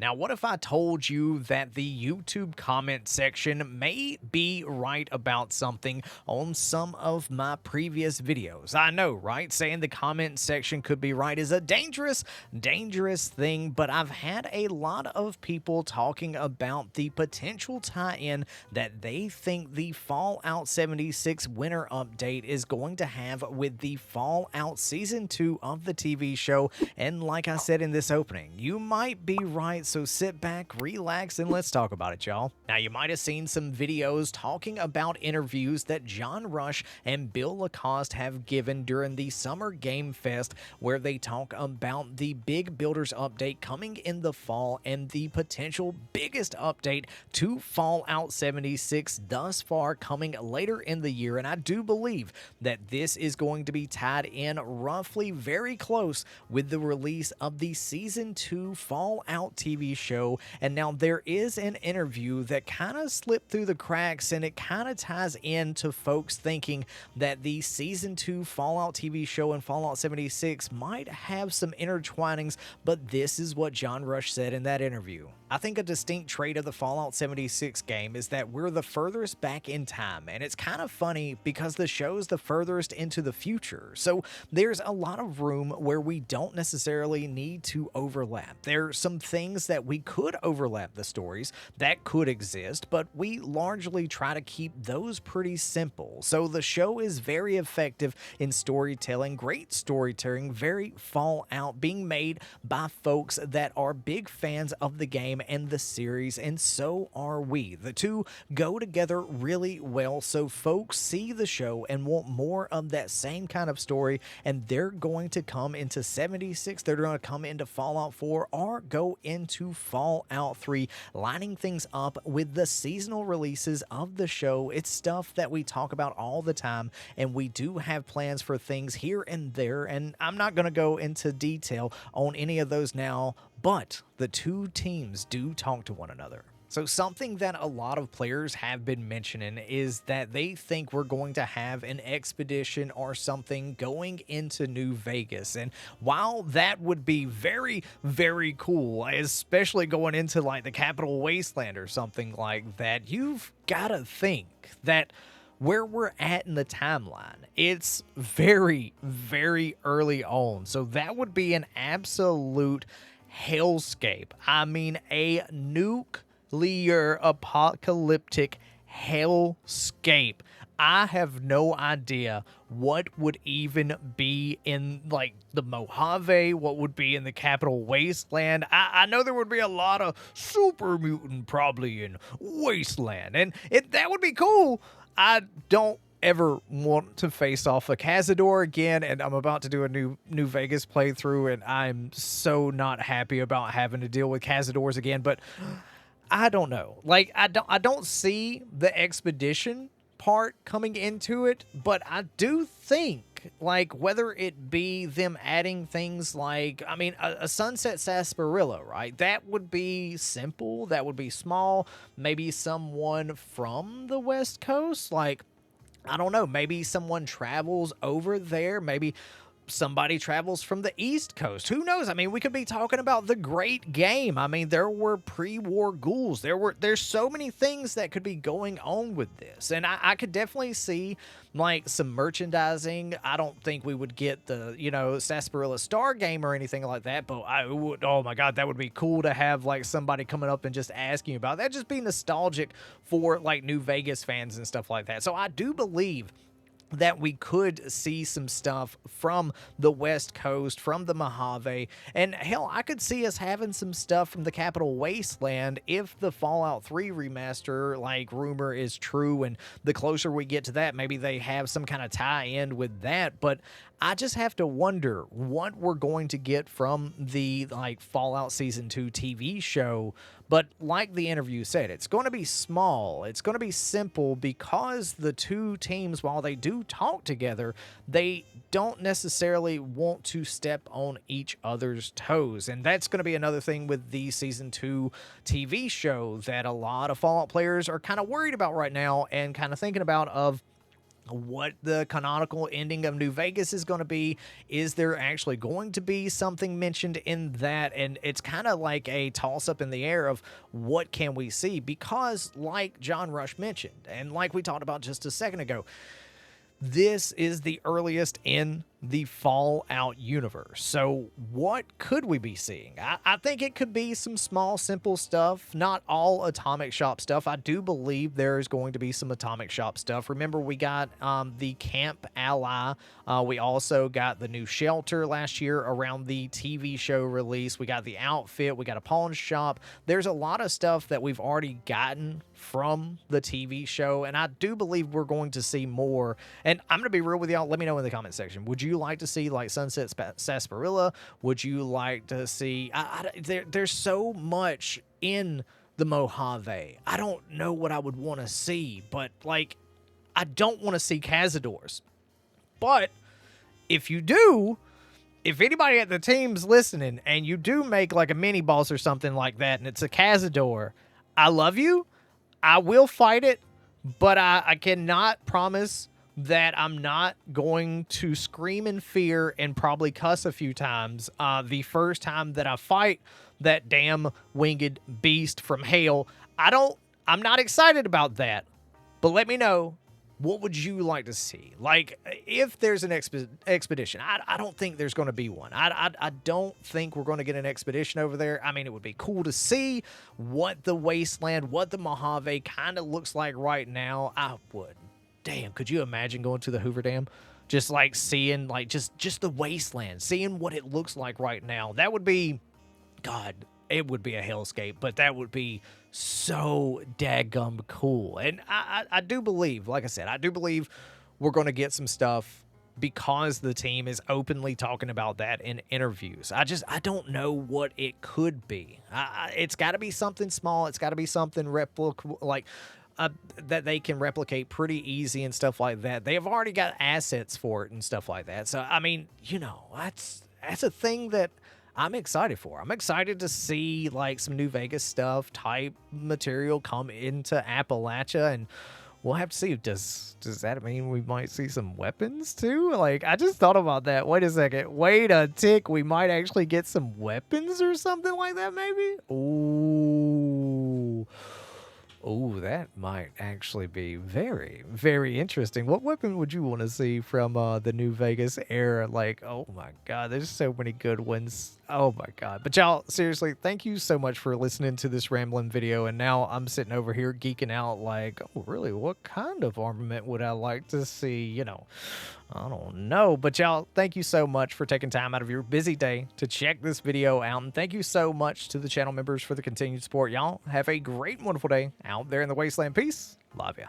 Now, what if I told you that the YouTube comment section may be right about something on some of my previous videos? I know, right? Saying the comment section could be right is a dangerous thing, but I've had a lot of people talking about the potential tie-in that they think the Fallout 76 winter update is going to have with the Fallout Season 2 of the TV show. And like I said in this opening, you might be right, so sit back, relax, and let's talk about it, y'all. Now, you might have seen some videos talking about interviews that John Rush and Bill Lacoste have given during the Summer Game Fest, where they talk about the big Builders update coming in the fall and the potential biggest update to Fallout 76 thus far coming later in the year. And I do believe that this is going to be tied in roughly very close with the release of the Season 2 Fallout TV show. And now there is an interview that kind of slipped through the cracks, and it kind of ties into folks thinking that the Season 2 Fallout TV show and Fallout 76 might have some intertwinings, but this is what John Rush said in that interview. I think a distinct trait of the Fallout 76 game is that we're the furthest back in time, and it's kind of funny because the show's the furthest into the future, so there's a lot of room where we don't necessarily need to overlap. There are some things that we could overlap the stories that could exist, but we largely try to keep those pretty simple. So the show is very effective in storytelling, great storytelling, very Fallout, being made by folks that are big fans of the game and the series, and so are we. The two go together really well, so folks see the show and want more of that same kind of story, and they're going to come into 76, they're going to come into Fallout 4, or go into Fallout 3, lining things up with the seasonal releases of the show. It's stuff that we talk about all the time, and we do have plans for things here and there, and I'm not going to go into detail on any of those now, but the two teams do talk to one another. So something that a lot of players have been mentioning is that they think we're going to have an expedition or something going into New Vegas. And while that would be very, very cool, especially going into like the Capital Wasteland or something like that, you've got to think that where we're at in the timeline, it's very, very early on. So that would be an absolute hellscape. I mean, a nuclear apocalyptic hellscape. I have no idea what would even be in like the Mojave, what would be in the Capital Wasteland. I know there would be a lot of super mutant probably in Wasteland, and that would be cool. I don't ever want to face off a Cazador again, and I'm about to do a New Vegas playthrough, and I'm so not happy about having to deal with Cazadors again, but I don't know. Like, I don't see the expedition part coming into it, but I do think, like, whether it be them adding things like, I mean, a Sunset Sarsaparilla, right? That would be simple, that would be small, maybe someone from the West Coast, like, I don't know, maybe someone travels over there, maybe somebody travels from the East Coast. Who knows? I mean, we could be talking about the Great Game. I mean, there were pre-war ghouls. There's so many things that could be going on with this. And I could definitely see like some merchandising. I don't think we would get the, Sarsaparilla Star Game or anything like that, but I would, oh my God, that would be cool to have like somebody coming up and just asking about that. Just be nostalgic for like New Vegas fans and stuff like that. So I do believe that we could see some stuff from the West Coast, from the Mojave, and hell, I could see us having some stuff from the Capital Wasteland if the Fallout 3 remaster, like, rumor is true, and the closer we get to that, maybe they have some kind of tie-in with that, but I just have to wonder what we're going to get from the, like, Fallout Season 2 TV show. But like the interview said, it's going to be small, it's going to be simple, because the two teams, while they do talk together, they don't necessarily want to step on each other's toes. And that's going to be another thing with the Season 2 TV show that a lot of Fallout players are kind of worried about right now and kind of thinking about of, what the canonical ending of New Vegas is going to be. Is there actually going to be something mentioned in that? And it's kind of like a toss up in the air of what can we see? Because like John Rush mentioned, and like we talked about just a second ago, this is the earliest in the Fallout universe. So what could we be seeing? I think it could be some small, simple stuff, not all Atomic Shop stuff. I do believe there is going to be some Atomic Shop stuff. Remember, we got the Camp Ally. We also got the new shelter last year around the TV show release. We got the outfit. We got a pawn shop. There's a lot of stuff that we've already gotten from the TV show, and I do believe we're going to see more. And I'm going to be real with y'all. Let me know in the comment section. Would you like to see like Sunset Sarsaparilla? Would you like to see... there's so much in the Mojave. I don't know what I would want to see, but like, I don't want to see Cazadors. But if you do, if anybody at the team's listening and you do make like a mini boss or something like that and it's a Cazador, I love you. I will fight it, but I cannot promise that I'm not going to scream in fear and probably cuss a few times the first time that I fight that damn winged beast from hell. I'm not excited about that, but let me know, what would you like to see? Like, if there's an expedition, I don't think there's going to be one. I don't think we're going to get an expedition over there. I mean, it would be cool to see what the wasteland, what the Mojave kind of looks like right now. I would. Damn, could you imagine going to the Hoover Dam? Just like seeing like just the wasteland, seeing what it looks like right now. That would be, God, it would be a hellscape, but that would be so daggum cool. And I do believe, like I said, I do believe we're going to get some stuff because the team is openly talking about that in interviews. I don't know what it could be. It's got to be something small. It's got to be something that they can replicate pretty easy and stuff like that. They have already got assets for it and stuff like that. So, I mean, you know, that's a thing that I'm excited for. I'm excited to see like some New Vegas stuff type material come into Appalachia, and we'll have to see. Does that mean we might see some weapons too? Like, I just thought about that. Wait a second. Wait a tick. We might actually get some weapons or something like that, maybe? Ooh. Oh, that might actually be very, very interesting. What weapon would you want to see from the New Vegas era? Like, oh my God, there's so many good ones. Oh my God. But y'all, seriously, thank you so much for listening to this rambling video. And now I'm sitting over here geeking out like, oh, really? What kind of armament would I like to see? You know, I don't know. But y'all, thank you so much for taking time out of your busy day to check this video out. And thank you so much to the channel members for the continued support. Y'all have a great, wonderful day out there in the wasteland. Peace. Love ya.